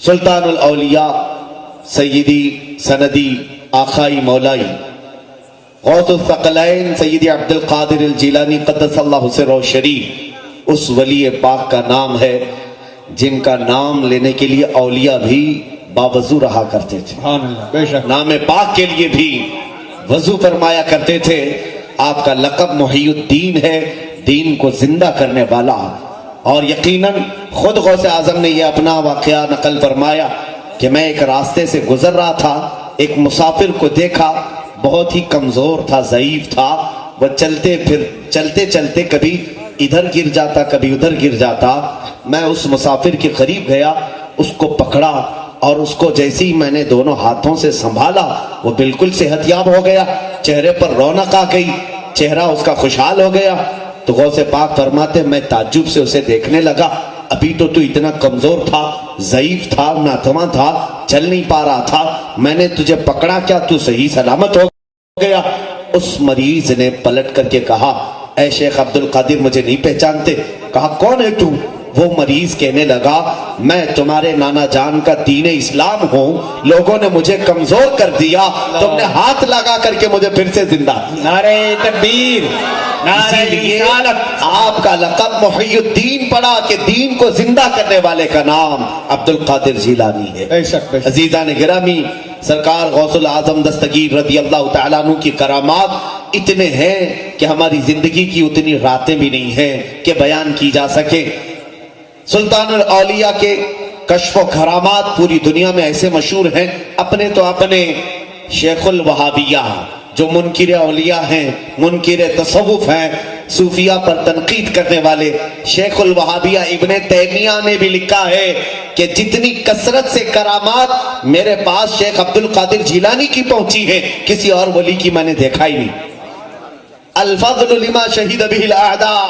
سلطان الاولیاء سیدی سندی آخائی مولائی غوث الثقلین سیدی عبد القادر الجیلانی قدس اللہ سرہ الشریف اس ولی پاک کا نام ہے جن کا نام لینے کے لیے اولیاء بھی باوضو رہا کرتے تھے. سبحان اللہ. بے شک. نام پاک کے لیے بھی وضو فرمایا کرتے تھے. آپ کا لقب محی الدین ہے، دین کو زندہ کرنے والا. اور یقیناً خود غوث اعظم نے یہ اپنا واقعہ نقل فرمایا کہ میں ایک راستے سے گزر رہا تھا، ایک مسافر کو دیکھا، بہت ہی کمزور تھا، ضعیف تھا. وہ چلتے چلتے کبھی ادھر گر جاتا کبھی ادھر گر جاتا. میں اس مسافر کے قریب گیا، اس کو پکڑا اور اس کو جیسے ہی میں نے دونوں ہاتھوں سے سنبھالا وہ بالکل صحت یاب ہو گیا. چہرے پر رونق آ گئی، چہرہ اس کا خوشحال ہو گیا. تو غوث پاک فرماتے میں تعجب سے اسے دیکھنے لگا. ابھی تو اتنا کمزور تھا، ضعیف تھا، ناتواں تھا، چل نہیں پا رہا تھا. میں نے تجھے پکڑا، کیا تو صحیح سلامت ہو گیا؟ اس مریض نے پلٹ کر کے کہا اے شیخ عبد القادر مجھے نہیں پہچانتے. کہا کون ہے تو؟ وہ مریض کہنے لگا میں تمہارے نانا جان کا دین اسلام ہوں، لوگوں نے مجھے کمزور کر دیا، تم نے ہاتھ لگا کر کے مجھے پھر سے زندہ. نعرہ تکبیر، نعرہ رسالت. آپ کا لقب محی الدین پڑا کہ دین کو زندہ کرنے والے کا نام عبد القادر جیلانی ہے. بے شک. عزیزان گرامی، سرکار غوث العظم دستگیر رضی اللہ تعالیٰ عنہ کی کرامات اتنے ہیں کہ ہماری زندگی کی اتنی راتیں بھی نہیں ہیں کہ بیان کی جا سکے. سلطان الاولیاء کے کشف و کرامات پوری دنیا میں ایسے مشہور ہیں. اپنے تو اپنے شیخ الوہابیہ جو منکر اولیاء ہیں، منکر تصوف ہیں، صوفیہ پر تنقید کرنے والے، شیخ الوہابیہ ابن تیمیہ نے بھی لکھا ہے کہ جتنی کثرت سے کرامات میرے پاس شیخ عبد القادر جیلانی کی پہنچی ہے کسی اور ولی کی میں نے دیکھا ہی نہیں. الفضل لما شہید بہ الاعداء.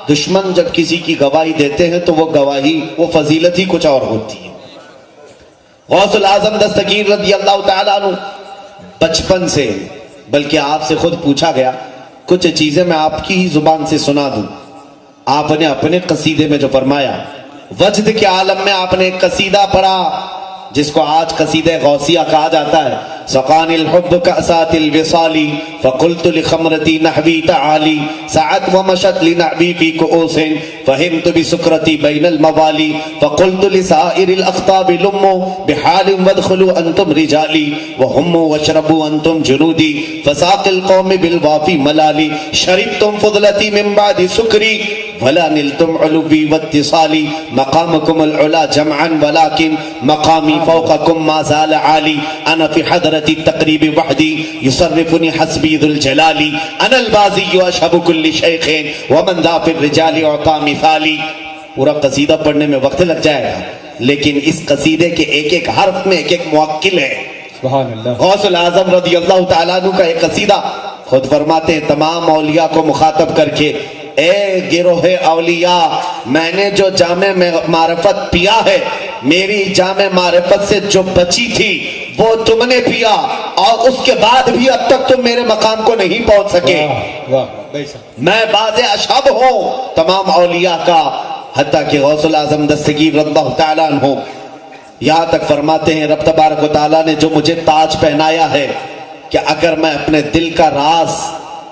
دشمن جب کسی کی گواہی دیتے ہیں تو وہ گواہی، وہ فضیلت ہی کچھ اور ہوتی ہے. غوث العظم دستگیر رضی اللہ تعالیٰ عنہ بچپن سے، بلکہ آپ سے خود پوچھا گیا، کچھ چیزیں میں آپ کی ہی زبان سے سنا دوں. آپ نے اپنے قصیدے میں جو فرمایا، وجد کے عالم میں آپ نے ایک قصیدہ پڑھا جس کو آج قصیدہ غوثیہ کہا جاتا ہے. سقان الحب کأسات الوصال فقلت لخمرتی نحوی تعالی سعت ومشت لنعبی فی کؤوس فہمت بسکرتی بین الموالی فقلت لسائر الاخطاب لموا بحال وادخلوا انتم رجالی وهموا واشربوا انتم جنودی فساق القوم بالوافی ملالی شربتم فضلتی من بعد سکری ولا نلتم علوی واتصالی مقامکم العلا جمعا ولكن مقامی فوقکم ما زال عالی انا فی حضرتی تقریب وحدی یصرفنی حسبی ذو الجلالی انا البازی اشہب کل شیخ ومن ذا فی الرجال اعطا مثالی. پورا قصیدہ پڑھنے میں وقت لگ جائے گا لیکن اس قصیدے کے ایک ایک حرف میں ایک ایک موکل ہے. سبحان اللہ. غوث العظم رضی اللہ تعالیٰ عنہ کا ایک قصیدہ خود فرماتے ہیں تمام اولیاء کو مخاطب کر کے، اے گروہ اولیاء، میں نے جو جام معرفت پیا ہے، میری جام معرفت سے جو بچی تھی وہ تم نے پیا اور اس کے بعد بھی اب تک تم میرے مقام کو نہیں پہنچ سکے. میں باز اشہب ہوں تمام اولیاء کا. حتیٰ کہ غوث العظم دستگیر رضی اللہ تعالیٰ عنہ یہاں تک فرماتے ہیں رب تبارک و تعالیٰ نے جو مجھے تاج پہنایا ہے کہ اگر میں اپنے دل کا راز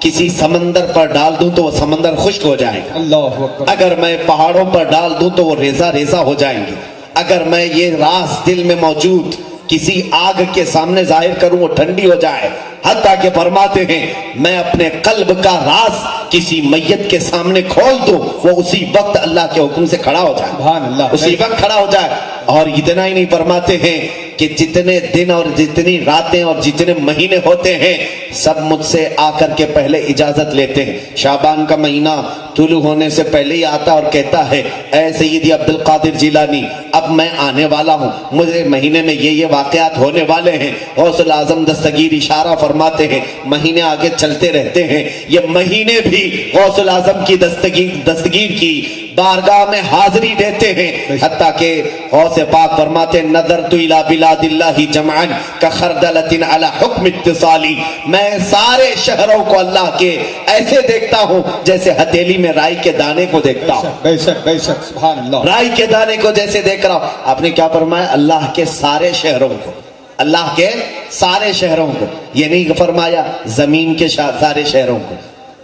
کسی سمندر پر ڈال دوں تو وہ سمندر خشک ہو جائے گا. اللہ اکبر. اگر میں پہاڑوں پر ڈال دوں تو وہ ریزہ ریزہ ہو جائیں گے. اگر میں یہ راز دل میں موجود کسی آگ کے سامنے ظاہر کروں وہ ٹھنڈی ہو جائے. حتیٰ کہ فرماتے ہیں میں اپنے قلب کا راز کسی میت کے سامنے کھول دوں وہ اسی وقت اللہ کے حکم سے کھڑا ہو جائے. سبحان اللہ. اسی وقت کھڑا ہو جائے. اور اتنا ہی نہیں، فرماتے ہیں کہ جتنے دن اور جتنی راتیں اور جتنے مہینے ہوتے ہیں سب مجھ سے آ کر کے پہلے اجازت لیتے ہیں. شعبان کا مہینہ طلوع ہونے سے پہلے ہی آتا اور کہتا ہے اے سیدی عبد القادر جیلانی اب میں آنے والا ہوں، مجھے مہینے میں یہ واقعات ہونے والے ہیں. غوث العظم دستگیر اشارہ فرماتے ہیں مہینے آگے چلتے رہتے ہیں. یہ مہینے بھی غوث العظم کی دستگیر کی बारगाह में हाजिरी देते हैं। हत्ता के गौस पाक फरमाते नजर तो इला बिलादिल्लाहि जमअन का खरदलतिन अला हुक्म इत्तिसाली, मैं सारे शहरों को अल्लाह के ऐसे देखता हूँ जैसे हथेली में राई के दाने को देखता हूँ। बेशक बेशक सुभान अल्लाह। राई के दाने को जैसे देख रहा हूँ। आपने क्या फरमाया? अल्लाह के सारे शहरों को, अल्लाह के सारे शहरों को, ये नहीं फरमाया जमीन के सारे शहरों को।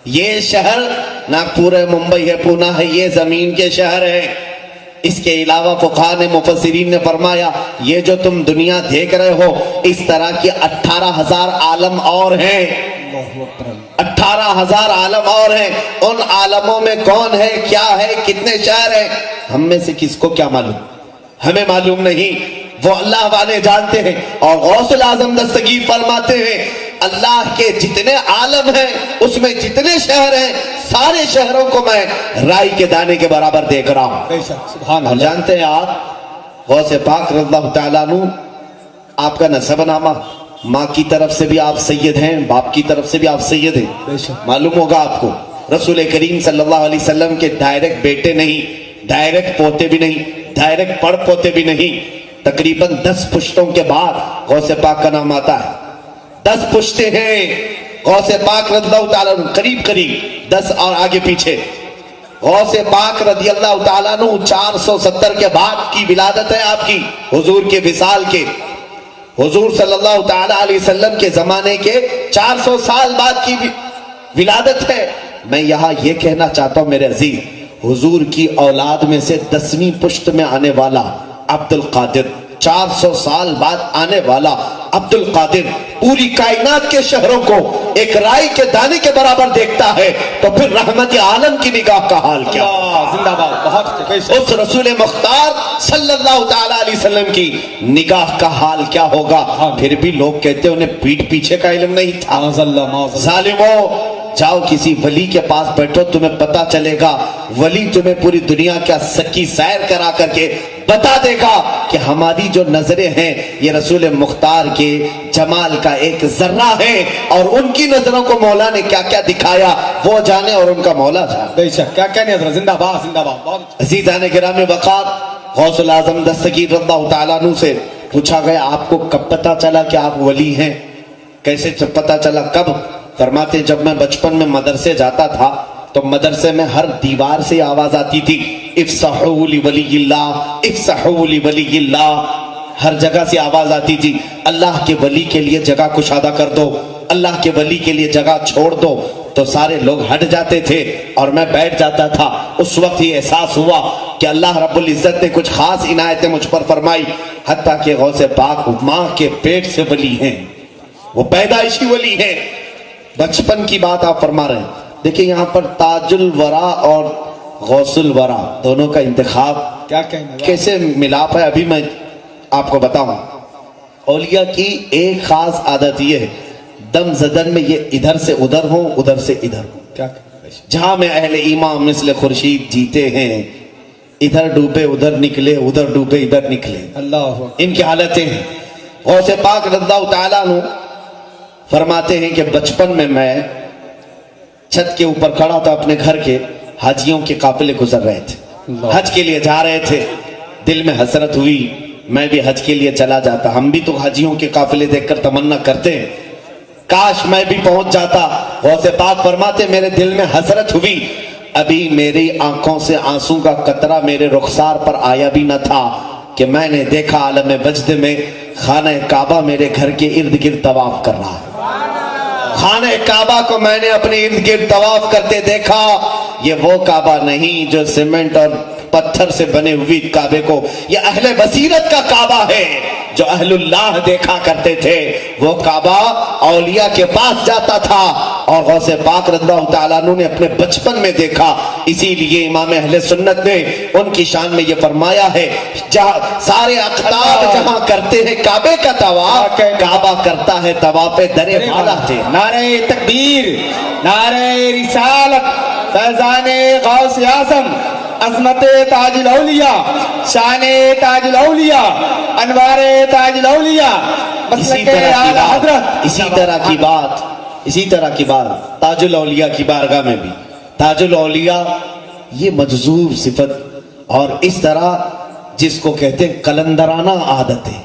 ये शहर नागपुर है, मुंबई है, पूना है, ये जमीन के शहर है। इसके अलावा फुक़हा ने, मुफस्सिरीन ने फरमाया ये जो तुम दुनिया देख रहे हो इस तरह की 18,000 आलम और हैं। 18,000 आलम और हैं। उन आलमों में कौन है, क्या है, कितने शहर हैं, हम में से किसको क्या मालूम? हमें मालूम नहीं, वो अल्लाह वाले जानते हैं। और गौसुल आजम दस्तगीर फरमाते हैं अल्लाह के जितने आलम हैं उसमें जितने शहर हैं सारे शहरों को मैं राई के दाने के बराबर देख रहा हूं। बेशक सुभान हम अल्लाह। जानते हैं आप गौसे पाक रज़ियल्लाहु तआला अन्हु, आपका नसबनामा, माँ की तरफ से भी आप सैयद हैं, बाप की तरफ से भी आप सैयद हैं। बेशक। मालूम होगा आपको रसूल करीम सल्लल्लाहु अलैहि वसल्लम के डायरेक्ट बेटे नहीं, डायरेक्ट पोते भी नहीं, डायरेक्ट पड़ पोते भी नहीं। तकरीबन 10 पुश्तों के बाद गौसे पाक का नाम आता है। 10 पुश्ते हैं गौसे पाक रज़ियल्लाहु तआला अन्हु, करीब करीब 10 और आगे पीछे। गौसे पाक रज़ियल्लाहु तआला अन्हु 470 के बाद की विलादत है आपकी, हुजूर के विसाल के, हुजूर सल्लल्लाहु तआला अलैहि वसल्लम के जमाने के 400 साल बाद की विलादत है। मैं यहाँ ये कहना चाहता हूँ मेरे अजीज, हुजूर की औलाद में से 10वीं पुश्त में आने वाला अब्दुल कादिर, 400 साल बाद आने वाला अब्दुल कादिर पूरी कायनात के शहरों को एक राई के दाने के बराबर देखता है, तो फिर रहमत आलम की निगाह का हाल क्या? जिंदाबाद। बहुत बेशक। उस रसूल मुख्तार सल्लल्लाहु तआला अलैहि वसल्लम की निगाह का हाल क्या होगा? फिर भी लोग कहते हैं उन्हें पीठ पीछे का इल्म नहीं था। माज़अल्लाह माज़अल्लाह। जालिमो, जाओ किसी वली के पास बैठो, तुम्हें पता चलेगा, वली तुम्हें पूरी दुनिया का सच्ची सैर करा करके बता देगा कि हमारी जो नजरें हैं ये रसूल मुख्तार के जमाल का एक जर्रा है, और उनकी नजरों को मौला ने क्या क्या दिखाया वो जाने और उनका मौला जाने। बेशक। क्या कहने हज़रत? जिंदाबाद जिंदाबाद। बहुत अज़ीज़ान गिरामी वक़ार, गौसुल आज़म दस्तगीर रज़ियल्लाहु तआला अन्हु से पूछा गया आपको कब पता चला कि आप वली हैं? कैसे पता चला, कब? फरमाते जब मैं बचपन में मदरसे जाता था तो मदरसे में हर दीवार से आवाज आती थी इफ़्सहू ली वलीयिल्लाह, इफ़्सहू ली वलीयिल्लाह। हर जगह से आवाज आती थी अल्लाह के वली के लिए जगह कुशादा कर दो, अल्लाह के वली के लिए जगह छोड़ दो। तो सारे लोग हट जाते थे और मैं बैठ जाता था। उस वक्त ये एहसास हुआ कि अल्लाह रब्बुल इज्जत ने कुछ खास इनायतें मुझ पर फरमाई। हत्ता के गौसे पाक माँ के पेट से वली हैं, वो पैदाइशी वली हैं। बचपन की बात आप फरमा रहे हैं। देखिए यहाँ पर ताजुल वरा और गौसुल वरा दोनों का इंतखाब क्या कहने? कैसे मिलाप है अभी मैं आपको बताऊं। औलिया की एक खास आदत ये है, दम जदन में ये इधर से उधर हो, उधर से इधर हो। क्या कहने? जहां में अहले ईमान मिस्ल खुर्शीद जीते हैं, इधर डूबे उधर निकले, उधर डूबे इधर निकले, अल्लाह। इनकी हालतें हैं। गौसे पाक रज़ियल्लाहु तआला अन्हु फरमाते हैं कि बचपन में मैं छत के ऊपर खड़ा था अपने घर के, हाजियों के काफिले गुजर रहे थे, हज के लिए जा रहे थे। दिल में हसरत हुई मैं भी हज के लिए चला जाता। हम भी तो हाजियों के काफिले देखकर तमन्ना करते हैं काश मैं भी पहुंच जाता। गौसे पाक फरमाते मेरे दिल में हसरत हुई, अभी मेरी आंखों से आंसू का कतरा मेरे रुखसार पर आया भी न था कि मैंने देखा आलम वजद में खाना काबा मेरे घर के इर्द गिर्द तवाफ कर रहा है। खाने काबा को मैंने अपने इर्द गिर्द तवाफ करते देखा। ये वो काबा नहीं जो सीमेंट और पत्थर से बने हुई काबे को, ये अहले बसीरत का काबा है जो अहलुल्लाह देखा करते थे। वो काबा औलिया के पास जाता था और गौसे पाक रज़ियल्लाहु तआला अन्हु ने अपने बचपन में देखा। इसीलिए इमाम अहले सुन्नत ने उनकी शान में ये फरमाया है, जहाँ सारे अख्ताब जहाँ करते हैं काबे का तवाफ, काबा करता है तवाफ दरे वाला थे। नारे तकबीर, नारे रिसालत, फैज़ाने गौस आज़म, अज़मते ताजुल औलिया, शाने ताजुल औलिया, अनवारे ताजुल औलिया, इसी तरह की बात ताजुल औलिया की बारगाह में भी। ताजुल औलिया یہ مجذوب صفت اور اس طرح جس کو کہتے ہیں کلندرانہ عادت ہے.